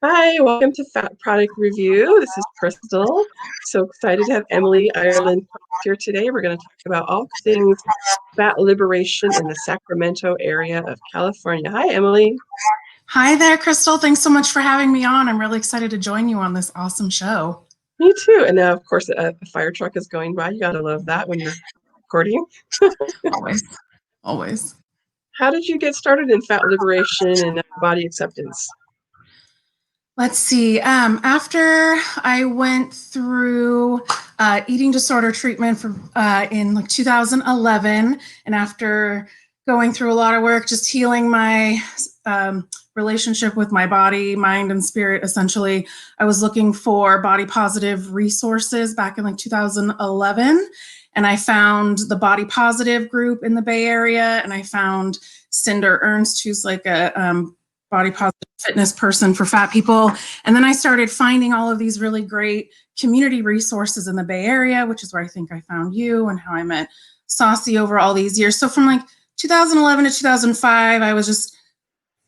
Hi, welcome to Fat Product Review. This is Crystal. So excited to have Emily Ireland here today. We're going to talk about all things fat liberation in the Sacramento area of California. Hi, Emily. Hi there, Crystal. Thanks so much for having me on. I'm really excited to join you on this awesome show. Me too. And now, of course, a fire truck is going by. You got to love that when you're recording. Always, always. How did you get started in fat liberation and body acceptance? Let's see. After I went through eating disorder treatment in like 2011, and after going through a lot of work, just healing my relationship with my body, mind, and spirit, essentially, I was looking for body positive resources back in like 2011. And I found the Body Positive group in the Bay Area, and I found Cinder Ernst, who's like a body positive fitness person for fat people. And then I started finding all of these really great community resources in the Bay Area, which is where I think I found you and how I met Saucy over all these years. So from like 2011 to 2005, I was just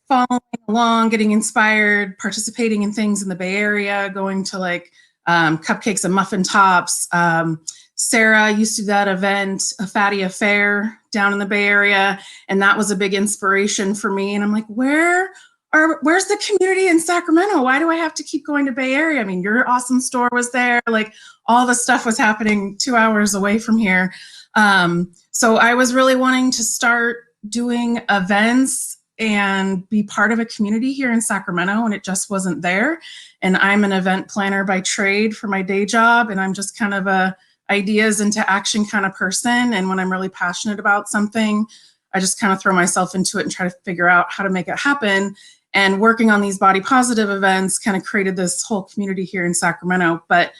following along, getting inspired, participating in things in the Bay Area, going to like cupcakes and muffin tops. Sarah used to do that event, A Fatty Affair, down in the Bay Area, and that was a big inspiration for me. And I'm like, where's the community in Sacramento? Why do I have to keep going to Bay Area? I mean, your awesome store was there. Like all the stuff was happening 2 hours away from here. So I was really wanting to start doing events and be part of a community here in Sacramento, and it just wasn't there. And I'm an event planner by trade for my day job, and I'm just kind of a ideas into action kind of person. And when I'm really passionate about something, I just kind of throw myself into it and try to figure out how to make it happen. And working on these body positive events kind of created this whole community here in Sacramento. But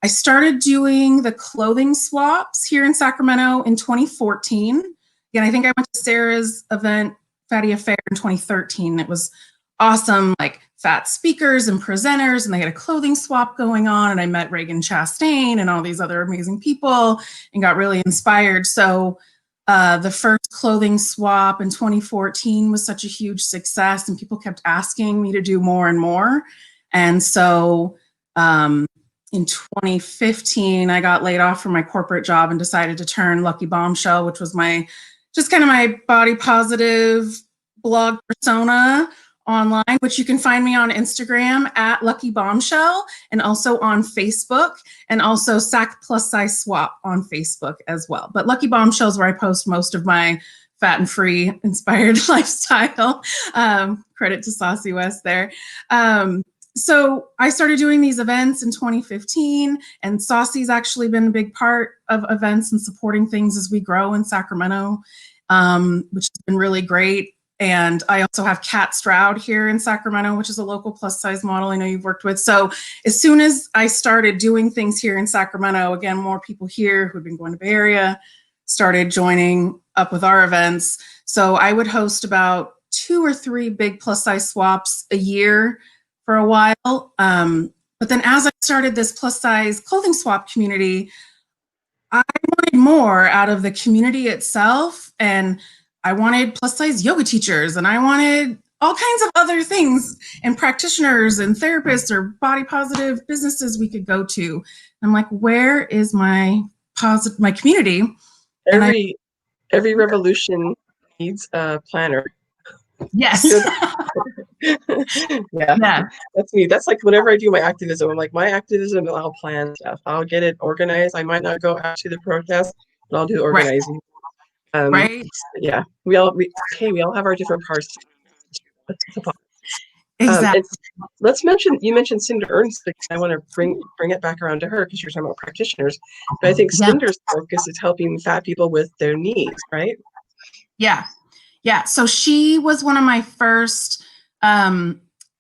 I started doing the clothing swaps here in Sacramento in 2014. Again, I think I went to Sarah's event, Fatty Affair, in 2013. It was awesome, like fat speakers and presenters, and they had a clothing swap going on, and I met Reagan Chastain and all these other amazing people and got really inspired. So the first clothing swap in 2014 was such a huge success, and people kept asking me to do more and more. And so in 2015, I got laid off from my corporate job and decided to turn Lucky Bombshell, which was my just kind of my body positive blog persona, online, which you can find me on Instagram at Lucky Bombshell, and also on Facebook, and also Sac Plus Size Swap on Facebook as well. But Lucky Bombshell is where I post most of my fat and free inspired lifestyle. Credit to Saucy West there. So I started doing these events in 2015, and Saucy's actually been a big part of events and supporting things as we grow in Sacramento, which has been really great. And I also have Kat Stroud here in Sacramento, which is a local plus size model I know you've worked with. So as soon as I started doing things here in Sacramento, again, more people here who'd been going to Bay Area started joining up with our events. So I would host about 2 or 3 big plus size swaps a year for a while. But then as I started this plus size clothing swap community, I wanted more out of the community itself, and I wanted plus size yoga teachers, and I wanted all kinds of other things, and practitioners and therapists or body positive businesses we could go to. I'm like, where is my community? Every revolution needs a planner. Yes. Yeah, that's me. That's like whenever I do my activism, I'm like, my activism, I'll plan stuff. I'll get it organized. I might not go out to the protest, but I'll do organizing. Right. Yeah, we all have our different parts. Exactly. You mentioned Cinder Ernst. I want to bring it back around to her because you're talking about practitioners. But I think Cinder's focus is helping fat people with their knees, right? Yeah. So she was one of my first. I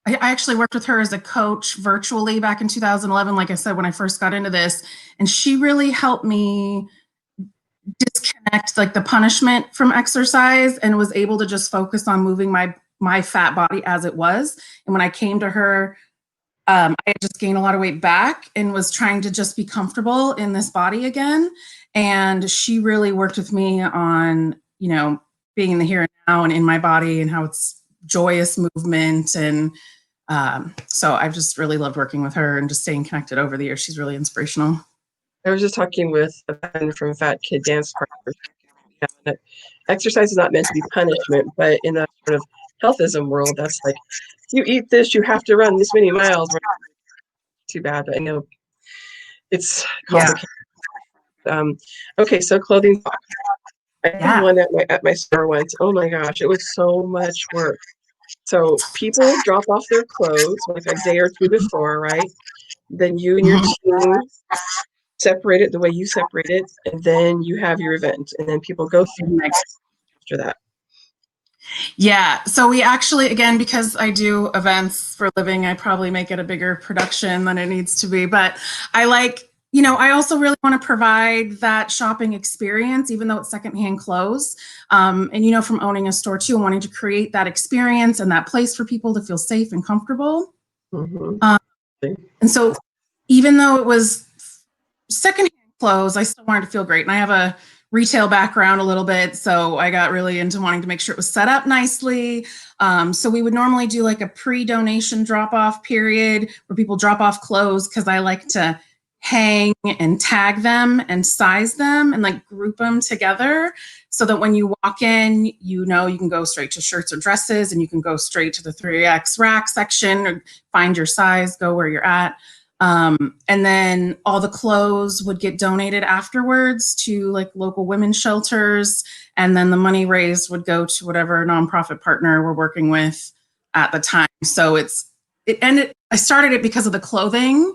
actually worked with her as a coach virtually back in 2011, like I said, when I first got into this, and she really helped me disconnect like the punishment from exercise and was able to just focus on moving my fat body as it was. And when I came to her, I had just gained a lot of weight back and was trying to just be comfortable in this body again. And she really worked with me on, being in the here and now and in my body and how it's joyous movement and So I've just really loved working with her and just staying connected over the years. She's really inspirational. I was just talking with a friend from Fat Kid Dance Party. That exercise is not meant to be punishment, but in the sort of healthism world, that's like, you eat this, you have to run this many miles. Too bad, but I know it's complicated. Okay, so clothing. I did one at my store once. Oh my gosh, it was so much work. So people drop off their clothes like a day or two before, right? Then you and your team separate it the way you separate it, and then you have your event, and then people go through after that. Yeah, so we actually, again, because I do events for a living, I probably make it a bigger production than it needs to be. But I like, I also really want to provide that shopping experience, even though it's secondhand clothes. And from owning a store too, wanting to create that experience and that place for people to feel safe and comfortable. And so even though it was secondhand clothes, I still wanted to feel great. And I have a retail background a little bit, so I got really into wanting to make sure it was set up nicely. So we would normally do like a pre-donation drop-off period where people drop off clothes, because I like to hang and tag them and size them and like group them together so that when you walk in, you can go straight to shirts or dresses, and you can go straight to the 3X rack section or find your size, go where you're at. And then all the clothes would get donated afterwards to like local women's shelters. And then the money raised would go to whatever nonprofit partner we're working with at the time. So I started it because of the clothing,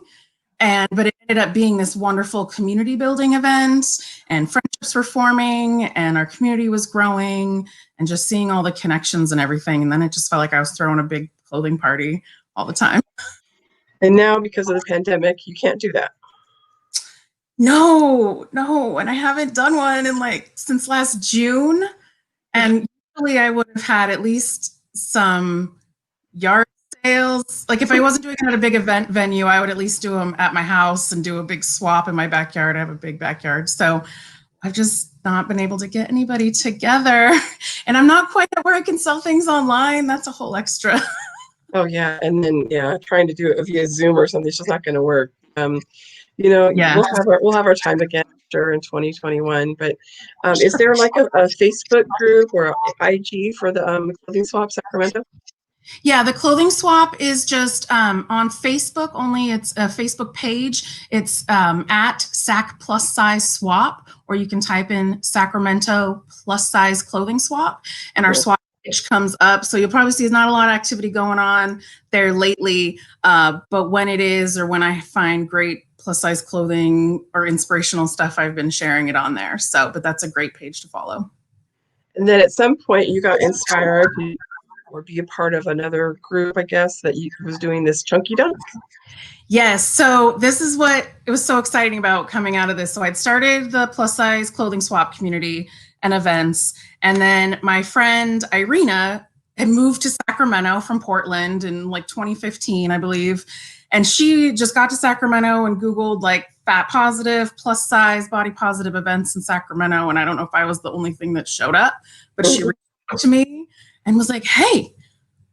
but it ended up being this wonderful community building event, and friendships were forming, and our community was growing, and just seeing all the connections and everything. And then it just felt like I was throwing a big clothing party all the time. And now, because of the pandemic, you can't do that. No. And I haven't done one since last June. And usually I would have had at least some yard sales. Like if I wasn't doing it at a big event venue, I would at least do them at my house and do a big swap in my backyard. I have a big backyard. So I've just not been able to get anybody together. And I'm not quite at where I can sell things online. That's a whole extra. Oh yeah, and then trying to do it via Zoom or something, it's just not going to work. We'll have our time again, sure, in 2021. But is there like a Facebook group or IG for the Clothing Swap Sacramento? Yeah, the Clothing Swap is just on Facebook only. It's a Facebook page. It's at Sac Plus Size Swap, or you can type in Sacramento Plus Size Clothing Swap, and our swap page comes up. So you'll probably see there's not a lot of activity going on there lately, but when it is, or when I find great plus size clothing or inspirational stuff, I've been sharing it on there. But that's a great page to follow. And then at some point you got inspired or be a part of another group, I guess, that was doing this chunky dunk. Yes. So this is what it was so exciting about coming out of this. So I'd started the plus size clothing swap community and events. And then my friend Irina had moved to Sacramento from Portland in 2015, I believe. And she just got to Sacramento and Googled fat positive, plus size, body positive events in Sacramento. And I don't know if I was the only thing that showed up, but she reached out to me and was like, "Hey,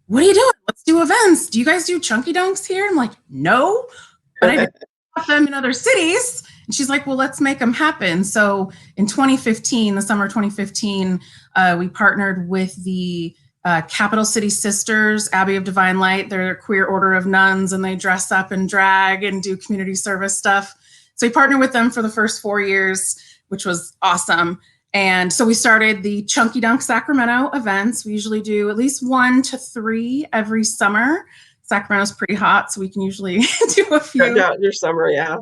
what are you doing? Let's do events. Do you guys do chunky dunks here?" I'm like, "No, but I do them in other cities." And she's like, "Well, let's make them happen." So in 2015, the summer of 2015, we partnered with the Capital City Sisters, Abbey of Divine Light. They're a queer order of nuns, and they dress up and drag and do community service stuff. So we partnered with them for the first 4 years, which was awesome. And so we started the Chunky Dunk Sacramento events. We usually do at least 1 to 3 every summer. Sacramento's pretty hot, so we can usually do a few. Yeah, your summer, yeah.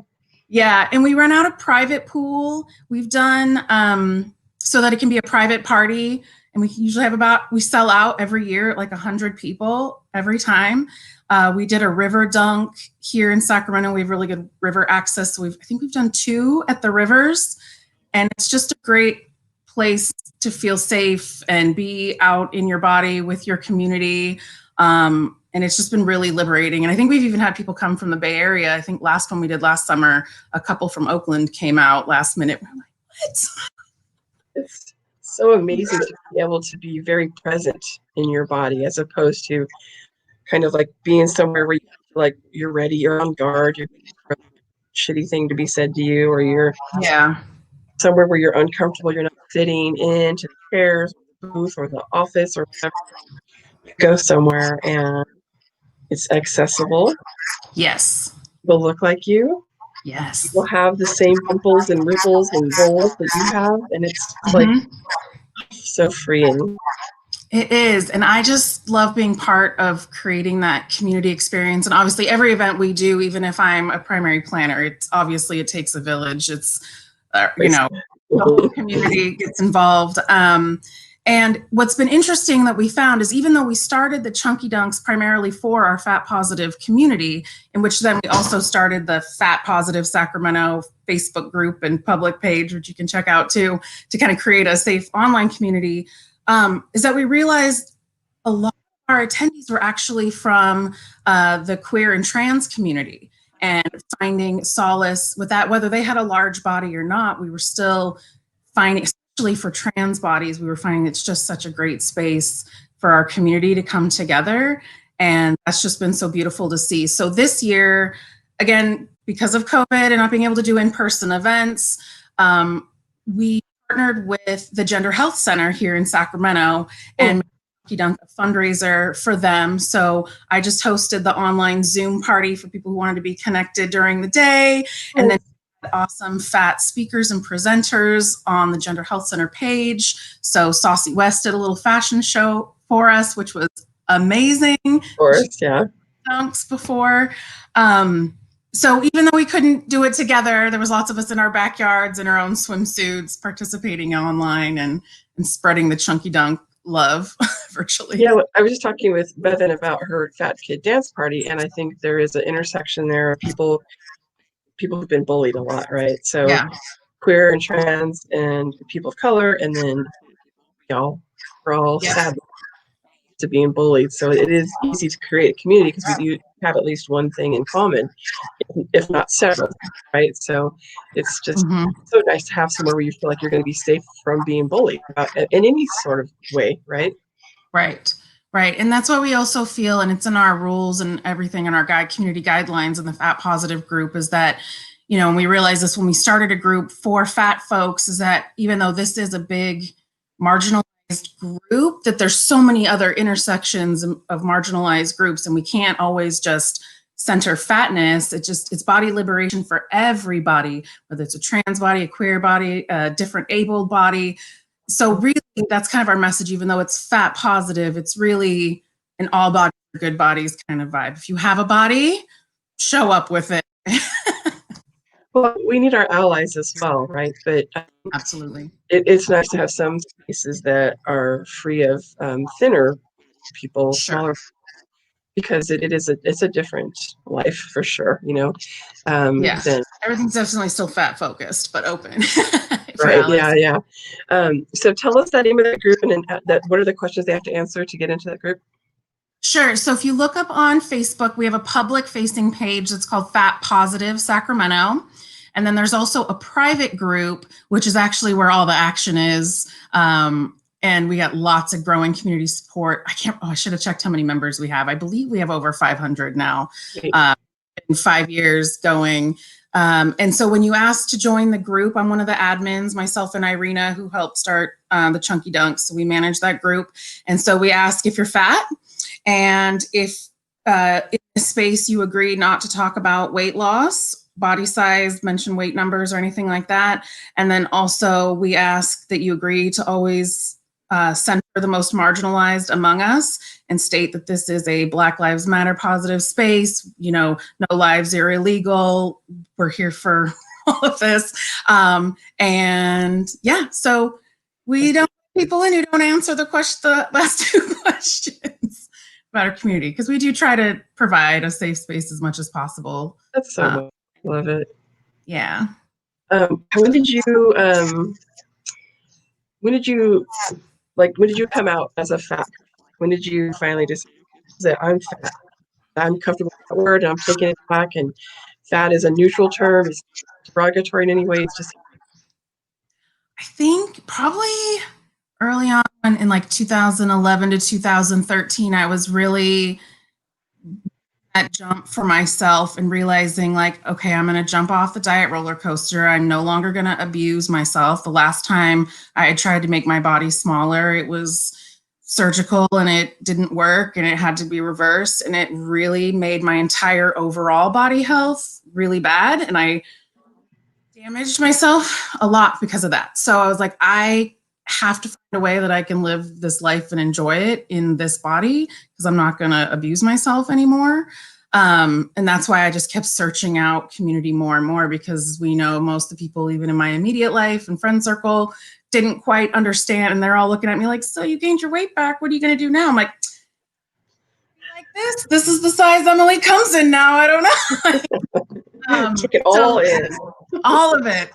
Yeah, and we run out a private pool. We've done so that it can be a private party. And we usually we sell out every year, 100 people every time. We did a river dunk here in Sacramento. We have really good river access. So I think we've done 2 at the rivers. And it's just a great place to feel safe and be out in your body with your community. And it's just been really liberating. And I think we've even had people come from the Bay Area. I think last one we did last summer, a couple from Oakland came out last minute. We're like, what? It's so amazing to be able to be very present in your body as opposed to kind of like being somewhere where you feel like you're ready, you're on guard, you're for a shitty thing to be said to you, or you're Yeah. somewhere where you're uncomfortable, you're not fitting into the chairs, or the booth, or the office, or whatever. You go somewhere and it's accessible. Yes. People look like you. Yes. People have the same dimples and ripples and rolls that you have, and it's just like Mhm. so freeing. It is. And I just love being part of creating that community experience. And obviously, every event we do, even if I'm a primary planner, it's obviously it takes a village. It's, the whole community gets involved. And what's been interesting that we found is even though we started the Chunky Dunks primarily for our fat positive community, in which then we also started the Fat Positive Sacramento Facebook group and public page, which you can check out too, to kind of create a safe online community, is that we realized a lot of our attendees were actually from the queer and trans community, and finding solace with that, whether they had a large body or not. We were still finding, especially for trans bodies, we were finding it's just such a great space for our community to come together. And that's just been so beautiful to see. So this year, again, because of COVID and not being able to do in-person events, we partnered with the Gender Health Center here in Sacramento and done a fundraiser for them. So I just hosted the online Zoom party for people who wanted to be connected during the day. And then awesome fat speakers and presenters on the Gender Health Center page. So Saucy West did a little fashion show for us, which was amazing. Of course, yeah. Dunks before. So even though we couldn't do it together, there was lots of us in our backyards in our own swimsuits participating online and spreading the Chunky Dunk love virtually. Yeah, I was just talking with Bevan about her Fat Kid dance party, and I think there is an intersection there of people who've been bullied a lot, right? So Yeah. queer and trans and people of color, and then we're all Yep. sad to being bullied. So it is easy to create a community because we do have at least one thing in common, if not several, right? So it's just so nice to have somewhere where you feel like you're going to be safe from being bullied in any sort of way, right? Right. Right. And that's why we also feel, and it's in our rules and everything in our community guidelines in the Fat Positive group, is that, and we realized this when we started a group for fat folks, is that even though this is a big marginalized group, that there's so many other intersections of marginalized groups, and we can't always just center fatness. It's body liberation for everybody, whether it's a trans body, a queer body, a different abled body. So really, that's kind of our message. Even though it's fat positive, it's really an all bodies are good bodies kind of vibe. If you have a body, show up with it. Well, we need our allies as well, right? But absolutely, it's nice to have some spaces that are free of thinner people, smaller, because it's a different life for sure, yeah. than Everything's definitely still fat focused, but open. right. Yeah. So tell us the name of that group, and then what are the questions they have to answer to get into that group? Sure. So if you look up on Facebook, we have a public facing page that's called Fat Positive Sacramento. And then there's also a private group, which is actually where all the action is. And we got lots of growing community support. I should have checked how many members we have. I believe we have over 500 now, in 5 years going. And so when you ask to join the group, I'm one of the admins, myself and Irina, who helped start the Chunky Dunks. So we manage that group. And so we ask if you're fat, and if in this space you agree not to talk about weight loss, body size, mention weight numbers or anything like that. And then also we ask that you agree to always center the most marginalized among us and state that this is a Black Lives Matter positive space. No lives are illegal. We're here for all of this. And yeah, so we don't people in who don't answer the last two questions about our community, because we do try to provide a safe space as much as possible. That's so much. Love it. Yeah. When did you come out as a fat? When did you finally decide that I'm fat? I'm comfortable with that word, and I'm taking it back. And fat is a neutral term. It's derogatory in any way. It's just. I think probably early on in like 2011 to 2013, I was really that jump for myself and realizing like, okay, I'm going to jump off the diet roller coaster. I'm no longer going to abuse myself. The last time I tried to make my body smaller, it was surgical and it didn't work and it had to be reversed. And it really made my entire overall body health really bad. And I damaged myself a lot because of that. So I was like, I have to find a way that I can live this life and enjoy it in this body because I'm not going to abuse myself anymore. And that's why I just kept searching out community more and more, because we know most of the people, even in my immediate life and friend circle, didn't quite understand. And they're all looking at me like, so you gained your weight back. What are you going to do now? I'm like this. This is the size Emily comes in now. I don't know. Took it all in. All of it.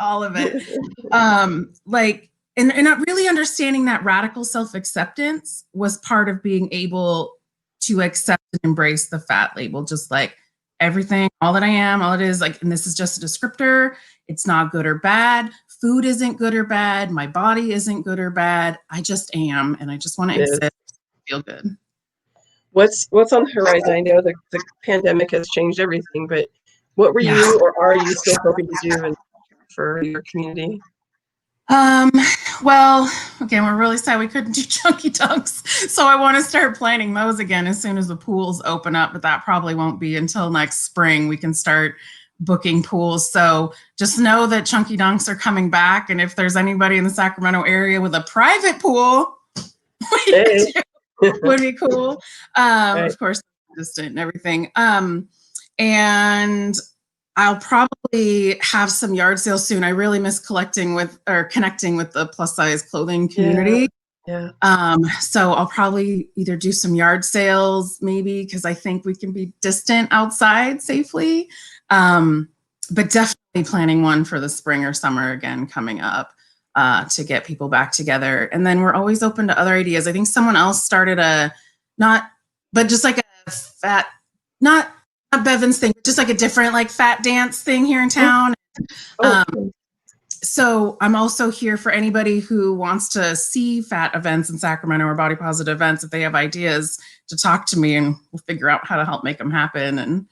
Like, and not really understanding that radical self-acceptance was part of being able to accept and embrace the fat label, just like everything, all that I am, all it is, like, and this is just a descriptor. It's not good or bad. Food isn't good or bad. My body isn't good or bad. I just am, and I just want to exist, feel good. What's on the horizon? I know the pandemic has changed everything, but what were you or are you still hoping to do for your community? Well, again, we're really sad we couldn't do chunky dunks. So I want to start planning those again as soon as the pools open up, but that probably won't be until next spring. We can start booking pools. So just know that chunky dunks are coming back. And if there's anybody in the Sacramento area with a private pool, would be cool. Right. Of course, distant and everything. And I'll probably have some yard sales soon. I really miss connecting with the plus size clothing community. Yeah. So I'll probably either do some yard sales, maybe, because I think we can be distant outside safely. But definitely planning one for the spring or summer again coming up to get people back together. And then we're always open to other ideas. I think someone else started just like a fat, not Bevan's thing, just like a different like fat dance thing here in town. So I'm also here for anybody who wants to see fat events in Sacramento or body positive events. If they have ideas, to talk to me and we'll figure out how to help make them happen and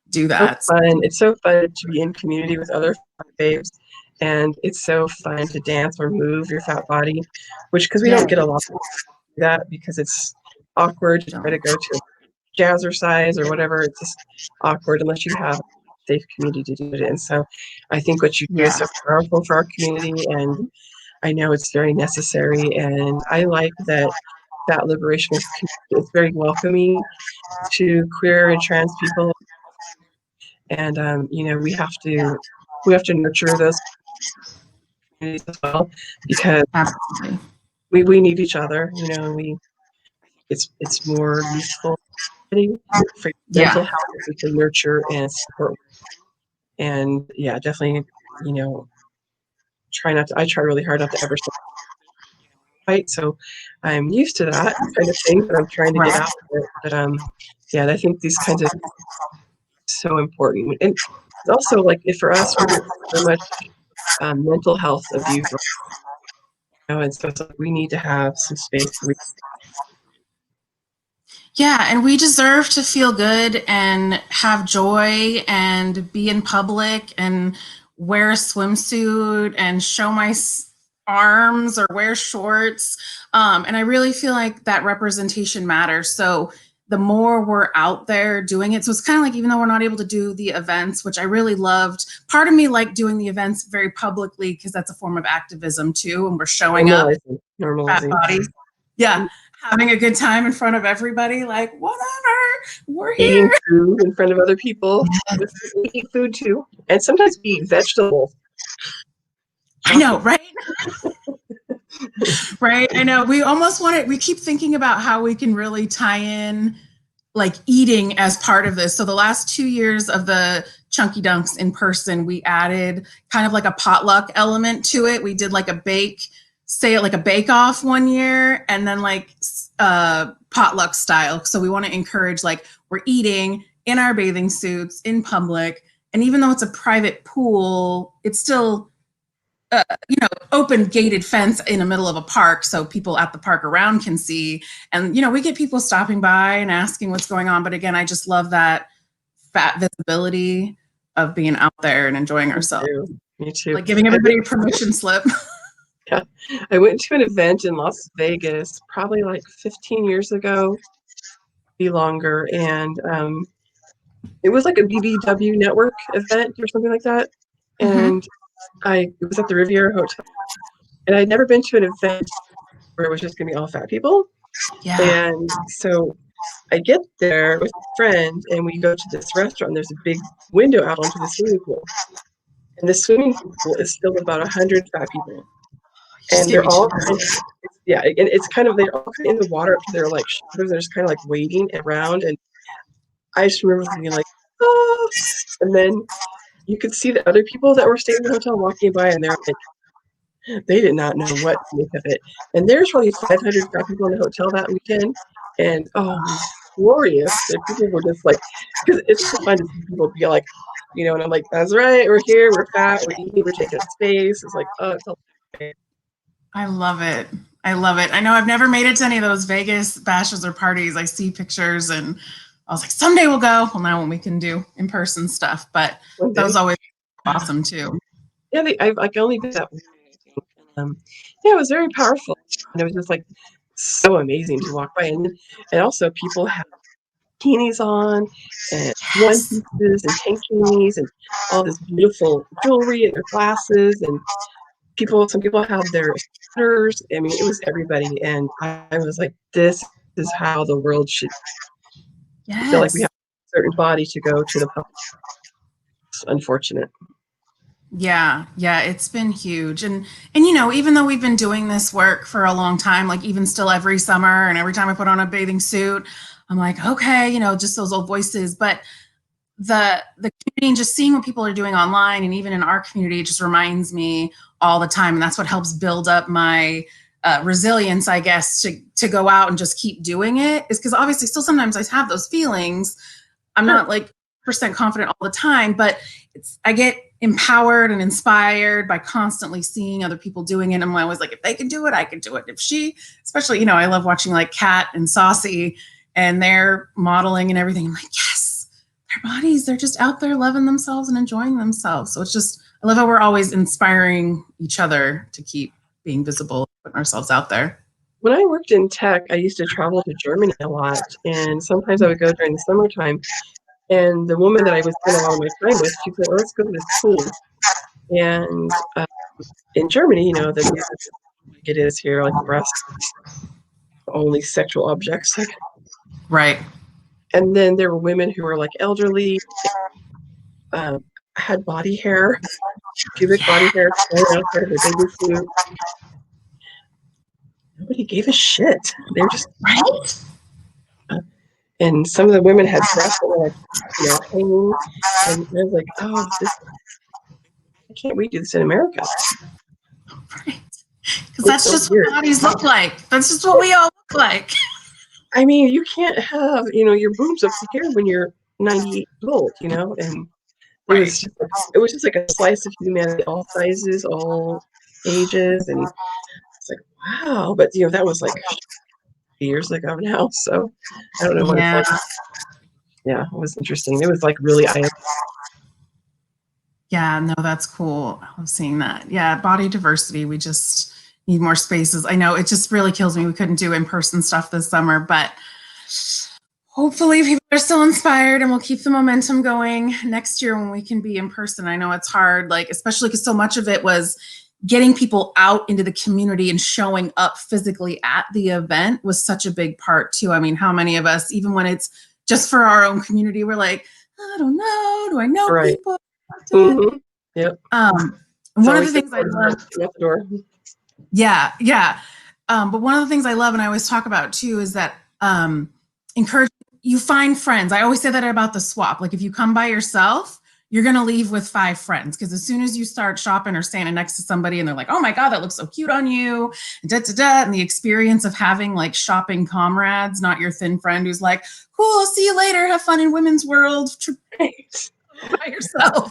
do that. So fun. It's so fun to be in community with other babes, and it's so fun to dance or move your fat body, because we don't get a lot of that because it's awkward to try to go to jazzercise or whatever. It's just awkward unless you have a safe community to do it in. So I think what you do is so powerful for our community, and I know it's very necessary. And I like that Fat Liberation is very welcoming to queer and trans people. And we have to nurture those communities as well, because we need each other. It's more useful for mental health if we can nurture and support. And definitely, I try really hard not to ever fight. So I'm used to that kind of thing, but I'm trying to get out of it. But I think these kinds of so important. And it's also like, if for us, we get so much mental health abuse, and so it's like we need to have some space. Yeah, and we deserve to feel good and have joy and be in public and wear a swimsuit and show my arms or wear shorts. And I really feel like that representation matters. So the more we're out there doing it, so it's kind of like, even though we're not able to do the events, which I really loved, part of me liked doing the events very publicly because that's a form of activism too, and we're showing up fat bodies. Yeah. Having a good time in front of everybody, like, whatever, we're here. Eating food in front of other people. We eat food too. And sometimes we eat vegetables. I know, right? Right, I know. We almost want it. We keep thinking about how we can really tie in like eating as part of this. So the last 2 years of the Chunky Dunks in person, we added kind of like a potluck element to it. We did like a bake-off one year, and then like potluck style. So we want to encourage, like, we're eating in our bathing suits in public, and even though it's a private pool, it's still open gated fence in the middle of a park, so people at the park around can see. And we get people stopping by and asking what's going on. But again, I just love that fat visibility of being out there and enjoying ourselves. Me too. Like giving everybody a permission slip. Yeah. I went to an event in Las Vegas probably like 15 years ago, be longer, and it was like a BBW network event or something like that. And it was at the Riviera Hotel, and I'd never been to an event where it was just gonna be all fat people. Yeah. And so I get there with a friend, and we go to this restaurant, and there's a big window out onto the swimming pool. And the swimming pool is filled with about 100 fat people. And they're all kind of, yeah, and it's kind of, they're all kind of in the water up to their like shoulders. They're just kind of like wading around. And I just remember thinking like, oh, and then you could see the other people that were staying in the hotel walking by, and they're like, they did not know what to make of it. And there's probably 500 fat people in the hotel that weekend. And oh, it was glorious. And people were just like, because it's so fun to see people be like, you know, and I'm like, that's right, we're here, we're fat, we're eating, we're taking up space. It's like, oh, it's all great. I love it. I love it. I know I've never made it to any of those Vegas bashes or parties. I see pictures and I was like, someday we'll go. Well, now when we can do in-person stuff, but that was always awesome too. Yeah, I can only do that. Yeah, it was very powerful. And it was just like so amazing to walk by. And also people have bikinis on and one pieces and tankinis and all this beautiful jewelry and their glasses, and some people had their sweaters. I mean, it was everybody. And I was like, this is how the world should feel like we have a certain body to go to the public. It's unfortunate. Yeah, it's been huge. And you know, even though we've been doing this work for a long time, like even still every summer and every time I put on a bathing suit, I'm like, okay, you know, just those old voices. But the community and just seeing what people are doing online and even in our community, it just reminds me all the time. And that's what helps build up my resilience, I guess, to go out and just keep doing it, is because obviously still sometimes I have those feelings. I'm not like % confident all the time, but I get empowered and inspired by constantly seeing other people doing it. And I'm always like, if they can do it, I can do it. If especially, you know, I love watching like Kat and Saucy and they're modeling and everything. I'm like, yes, their bodies, they're just out there loving themselves and enjoying themselves. So it's just, I love how we're always inspiring each other to keep being visible, putting ourselves out there. When I worked in tech, I used to travel to Germany a lot. And sometimes I would go during the summertime. And the woman that I was spending a lot of my time with, she said, oh, let's go to this pool. And in Germany, you know, the music like it is here, like breasts, only sexual objects. Right. And then there were women who were like elderly, had body hair, pubic body hair, outside of their baby suit. Nobody gave a shit. They were just right. And some of the women had breasts that were like, you know, hanging. And I was like, oh, why can't we do this in America? Right. Because that's so just weird. What bodies look like. That's just what we all look like. I mean, you can't have, you know, your boobs up here when you're 98 years old, you know? And it was just like a slice of humanity, all sizes, all ages. And it's like, wow. But, you know, that was like years ago now. So I don't know what it's like. Yeah, it was interesting. It was like really eye-opening. Yeah, no, that's cool. I love seeing that. Yeah, body diversity. We just need more spaces. I know it just really kills me. We couldn't do in-person stuff this summer, but hopefully people are still inspired and we'll keep the momentum going next year when we can be in person. I know it's hard, like, especially because so much of it was getting people out into the community and showing up physically at the event was such a big part too. I mean, how many of us, even when it's just for our own community, we're like, I don't know, do I know people? Mm-hmm. Yep. One of the things I love. Yeah. But one of the things I love and I always talk about too is that encourage you find friends. I always say that about the swap. Like if you come by yourself, you're going to leave with 5 friends, because as soon as you start shopping or standing next to somebody and they're like, oh my God, that looks so cute on you, and the experience of having like shopping comrades, not your thin friend who's like, cool, I'll see you later, have fun in Women's World. Right. By yourself.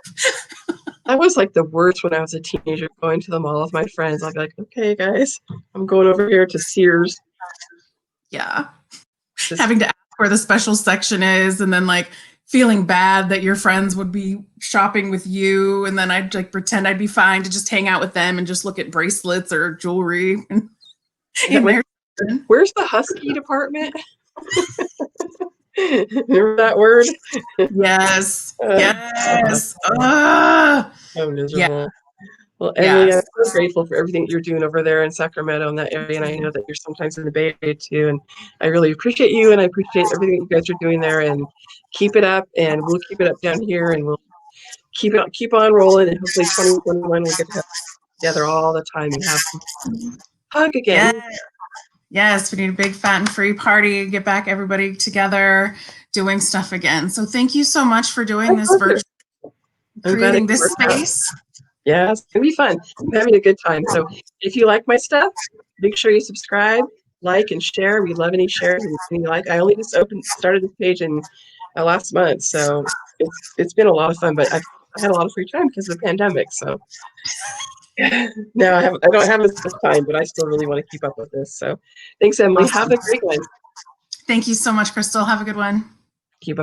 That was like the worst when I was a teenager, going to the mall with my friends. I'd be like, okay, guys, I'm going over here to Sears. Yeah. Having to ask where the special section is and then like feeling bad that your friends would be shopping with you, and then I'd like pretend I'd be fine to just hang out with them and just look at bracelets or jewelry in Like, their. where's the husky department? Remember that word? Yes. Uh, Yes. so Yeah. miserable. Well, Emily, I'm Yes. so grateful for everything that you're doing over there in Sacramento in that area, and I know that you're sometimes in the Bay Area too. And I really appreciate you, and I appreciate everything that you guys are doing there. And keep it up, and we'll keep it up down here, and we'll keep on rolling. And hopefully, 2021 we'll get together all the time and have hug Yes. again. Yes. We need a big fat and free party, get back everybody together doing stuff again. So thank you so much for doing this virtual, I'm glad it creating this worked out. space. Yeah, it's gonna be fun. I'm having a good time. So if you like my stuff, make sure you subscribe, like, and share. We love any shares and anything you like. I only just started this page in last month, so it's been a lot of fun. But I had a lot of free time because of the pandemic. So now I don't have as much time, but I still really want to keep up with this. So thanks, Emily. Awesome. Have a great one. Thank you so much, Crystal. Have a good one. Keep up.